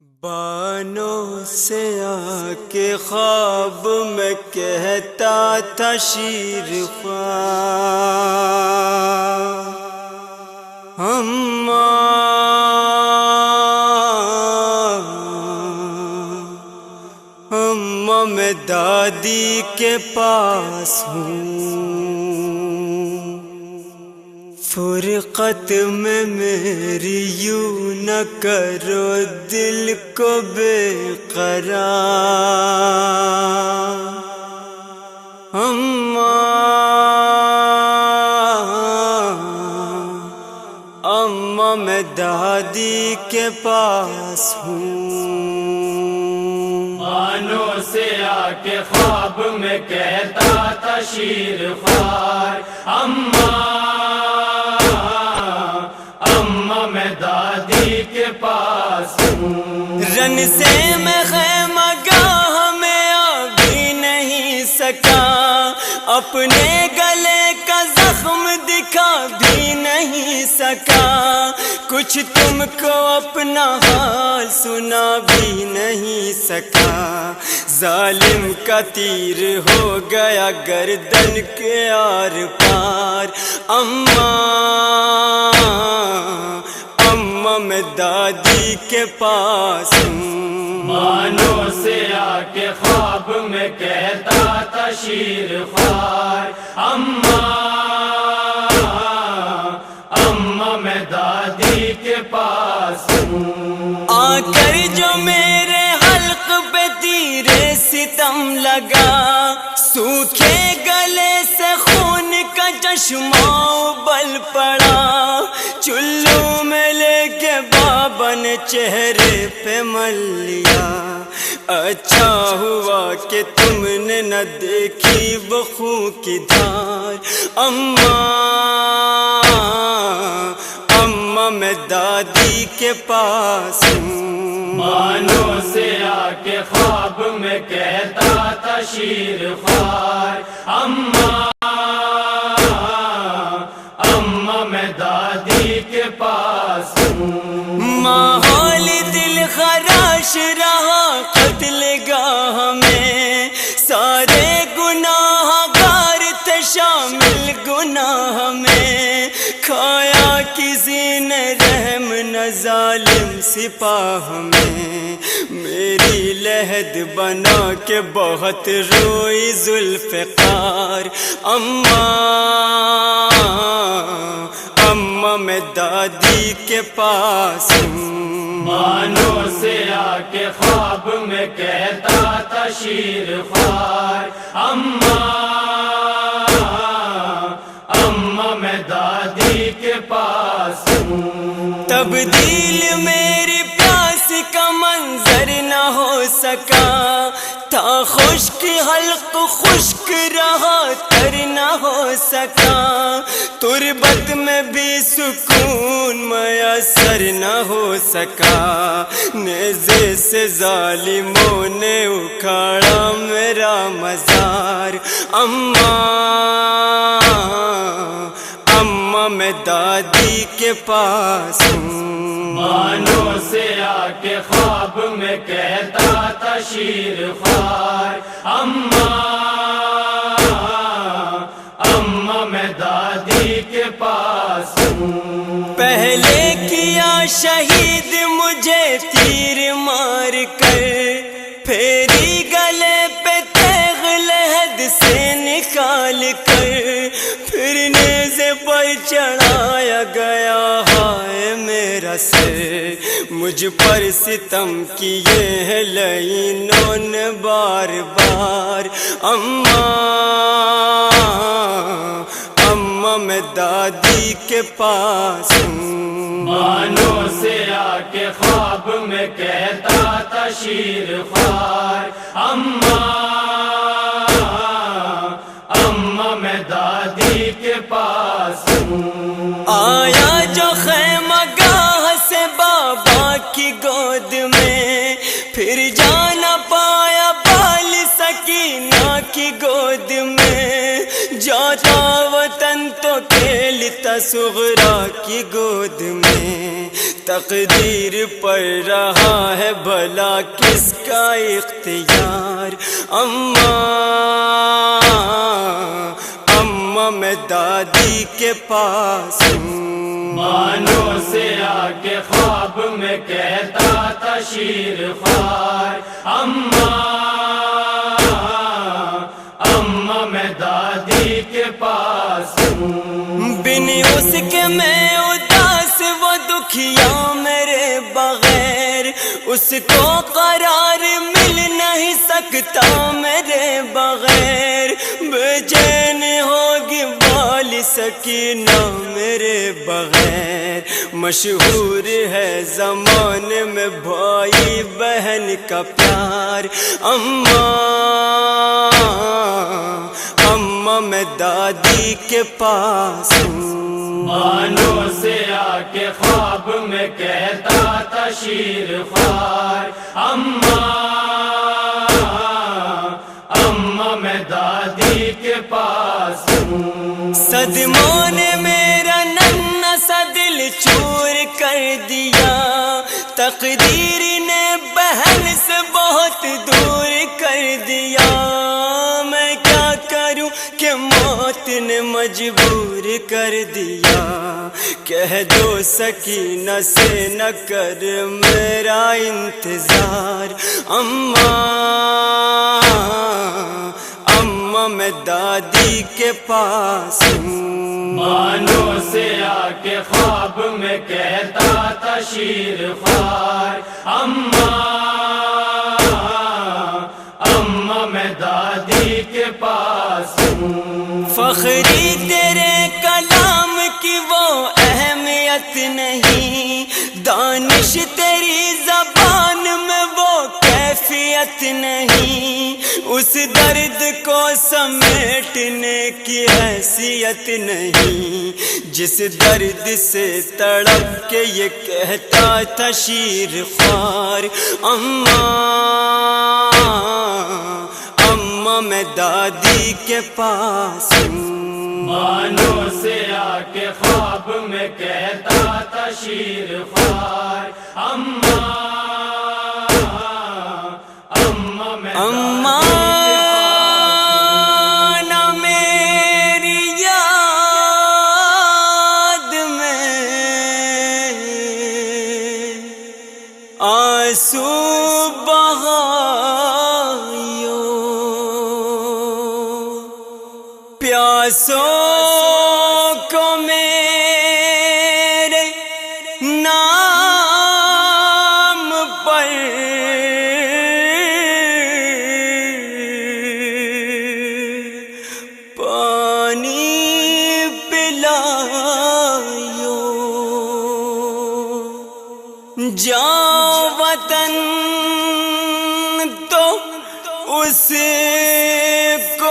بانوں سے آ کے خواب میں کہتا تھا شیر خواہ اماں میں دادی کے پاس ہوں، فرقت میں میری یوں نہ کرو دل کو بے قرار اماں میں دادی کے پاس ہوں۔ بانوں سے آ کے خواب میں کہتا تھا شیر خوار اماں میں دادی کے پاس ہوں۔ رن سے میں خیمہ گاہ میں آ بھی نہیں سکا، اپنے گلے کا زخم دکھا بھی نہیں سکا، کچھ تم کو اپنا حال سنا بھی نہیں سکا، ظالم کا تیر ہو گیا گردن کے آر پار اماں میں دادی کے پاس ہوں۔ بانوں سے آ کے خواب میں کہتا تھا شیر خوار اماں میں دادی کے پاس ہوں۔ آ کر جو میرے حلق پہ تیر ستم لگا، سوکھے گلے سے خون کا چشمہ ابل پڑا، چلو میں لے کے بابا نے چہرے پہ مل لیا، اچھا ہوا کہ تم نے نہ دیکھی وہ خون کی دھار اماں میں دادی کے پاس ہوں۔ بانوں سے آ کے خواب میں کہتا تھا شیر خوار اماں میں دادی کے پاس ہوں۔ ماحول دل خراش رہا قتل گاہ میں، سارے گناہ گار تھے شامل گناہ میں، کھایا کسی نے رحم نہ ظالم سپاہ میں، میری لحد بنا کے بہت روئی ذوالفقار اماں میں دادی کے پاس ہوں۔ بانوں سے آ کے خواب میں کہتا تھا شیر خوار اماں میں دادی کے پاس ہوں۔ تبدیل میری پیاس کا منظر نہ ہو سکا، تھا خشک حلق خشک رہا تر نہ ہو سکا، تربت میں بھی سکون میسر نہ ہو سکا، نیزے سے ظالموں نے اکھاڑا میرا مزار اماں میں دادی کے پاس ہوں۔ بانوں سے آ کے خواب میں کہتا تھا شیر خوار اماں میں دادی کے پاس ہوں۔ پہلے کیا شہید مجھے تیر مار کر، پھیری گلے پہ تیغ لحد سے نکال کر، پھر نیزے پر چڑھایا گیا ہائے میرا سر، مجھ پر ستم کیے ہیں لعینوں نے بار بار اماں میں دادی کے پاس ہوں۔ بانوں سے آ کے خواب میں کہتا تھا شیر خوار اماں میں دادی کے پاس ہوں۔ آیا جو خیمہ گاہ سے بابا کی گود میں، پھر جانا پایا بال سکینہ کی گود میں، جاتا وطن تو کھیلتا صغرا کی گود میں تقدیر پر رہا ہے بھلا کس کا اختیار اماں میں دادی کے پاس ہوں مانوں سے آ کے خواب میں کہتا تھا شیر خوار اماں میں دادی کے پاس ہوں بن اس کے میں اداس وہ دکھیا میرے بغیر اس کو قرار مل نہیں سکتا میرے بغیر بے چین ہوگی والی سکینہ میرے بغیر مشہور ہے زمانے میں بھائی بہن کا پیار اماں میں دادی کے پاس ہوں مانوں سے آ کے خواب میں کہتا تھا شیر خوار اماں میں دادی کے پاس ہوں صدموں نے میرا ننھا سا دل چور کر دیا تقدیر نے بہن سے بہت دور کر دیا میں کیا کروں کہ موت نے مجبور کر دیا کہہ دو سکینہ سے نہ کر میرا انتظار اماں میں دادی کے پاس ہوں مانوں سے آ کے خواب میں کہتا تھا شیر خوار اماں میں دادی کے پاس ہوں فخری تیرے کلام کی وہ اہمیت نہیں دانش تیری زبان میں وہ کیفیت نہیں اس درد کو سمیٹنے کی حیثیت نہیں جس درد سے تڑپ کے یہ کہتا تھا شیر خوار اماں میں دادی کے پاس ہوں مانوں سے آ کے خواب میں کہتا تھا شیر خوار اماں میں نہ میری یاد میں آنسو بہائیو پیاسوں کو میرے نام پر پانی پلائیو جاؤ وطن تو اس کو